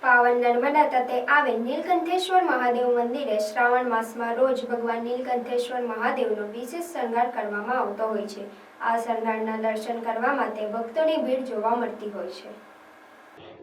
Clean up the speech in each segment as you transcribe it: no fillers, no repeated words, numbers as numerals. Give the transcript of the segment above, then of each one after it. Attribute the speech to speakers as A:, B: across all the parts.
A: પાવન નર્મદા તટે આવેલ નીલકંઠેશ્વર મહાદેવ મંદિરે શ્રાવણ માસમાં રોજ ભગવાન નીલકંઠેશ્વર મહાદેવનો વિશેષ શણગાર કરવામાં આવતો હોય છે। આ શણગારના દર્શન કરવા માટે ભક્તોની ભીડ જોવા મળતી હોય છે।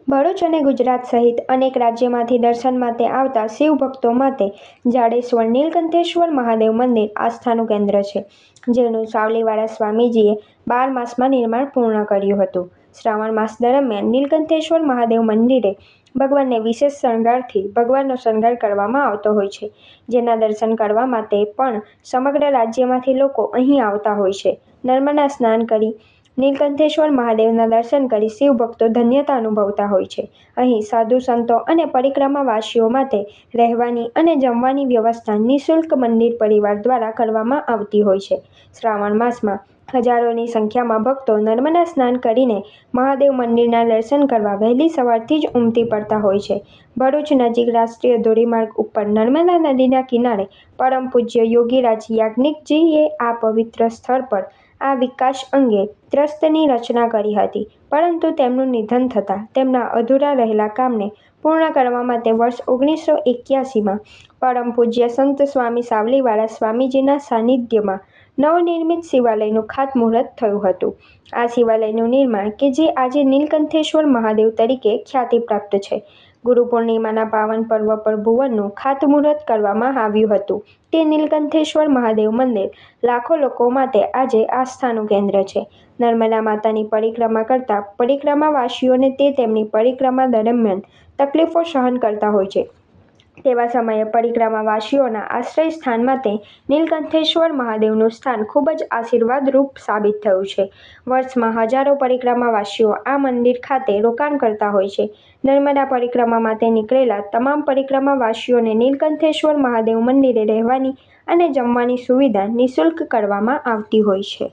A: ભરૂચ અને ગુજરાત સહિત અનેક રાજ્યમાંથી દર્શન માટે આવતા શિવ ભક્તો માટે જાડેશ્વર નીલકંઠેશ્વર મહાદેવ મંદિર આસ્થાનું કેન્દ્ર છે, જેનું સાવલીવાળા સ્વામીજીએ 12 માસમાં નિર્માણ પૂર્ણ કર્યું હતું। શ્રાવણ માસ દરમિયાન નીલકંઠેશ્વર મહાદેવ મંદિરે ભગવાનને વિશેષ શણગારથી ભગવાનનો શણગાર કરવામાં આવતો હોય છે, જેના દર્શન કરવા માટે પણ સમગ્ર રાજ્યમાંથી લોકો અહીં આવતા હોય છે। નર્મદા સ્નાન કરી નીલકંઠેશ્વર મહાદેવના દર્શન કરી શિવ ભક્તો ધન્યતા અનુભવતા હોય છે। અહીં સાધુ સંતો અને પરિક્રમાવાસીઓ માટે રહેવાની અને જમવાની વ્યવસ્થા નિઃશુલ્ક મંદિર પરિવાર દ્વારા કરવામાં આવતી હોય છે। શ્રાવણ માસમાં હજારોની સંખ્યામાં ભક્તો નર્મદા સ્નાન કરીને મહાદેવ મંદિરના દર્શન કરવા વહેલી સવારથી જ ઉમટી પડતા હોય છે। ભરૂચ નજીક રાષ્ટ્રીય ધોરીમાર્ગ ઉપર નર્મદા નદીના કિનારે પરમ પૂજ્ય યોગીરાજ યાજ્ઞિકજીએ આ પવિત્ર સ્થળ પર આ વિકાસ અંગે ટ્રસ્ટની રચના કરી હતી, પરંતુ તેમનું નિધન થતાં તેમના અધૂરા રહેલા કામને પૂર્ણ કરવા માટે વર્ષ 1981માં પરમ પૂજ્ય સંત સ્વામી સાવલીવાળા સ્વામીજીના સાનિધ્યમાં નવનિર્મિત શિવાલયનું ખાતમુહૂર્ત થયું હતું। આ શિવાલયનું નિર્માણ કે જે આજે નીલકંઠેશ્વર મહાદેવ તરીકે ખ્યાતિ પ્રાપ્ત છે, ગુરુ પૂર્ણિમાના પાવન પર્વ પર ભુવનનું ખાતમુહૂર્ત કરવામાં આવ્યું હતું। તે નીલકંઠેશ્વર મહાદેવ મંદિર લાખો લોકો માટે આજે આસ્થાનું કેન્દ્ર છે। નર્મદા માતાની પરિક્રમા કરતા પરિક્રમાવાસીઓને તે તેમની પરિક્રમા દરમિયાન તકલીફો સહન કરતા હોય છે, તેવા સમયે પરિક્રમાવાસીઓના આશ્રય સ્થાન માટે નીલકંઠેશ્વર મહાદેવનું સ્થાન ખૂબ જ આશીર્વાદરૂપ સાબિત થયું છે। વર્ષમાં હજારો પરિક્રમાવાસીઓ આ મંદિર ખાતે રોકાણ કરતા હોય છે। નર્મદા પરિક્રમા માટે નીકળેલા તમામ પરિક્રમાવાસીઓને નીલકંઠેશ્વર મહાદેવ મંદિરે રહેવાની અને જમવાની સુવિધા નિઃશુલ્ક કરવામાં આવતી હોય છે।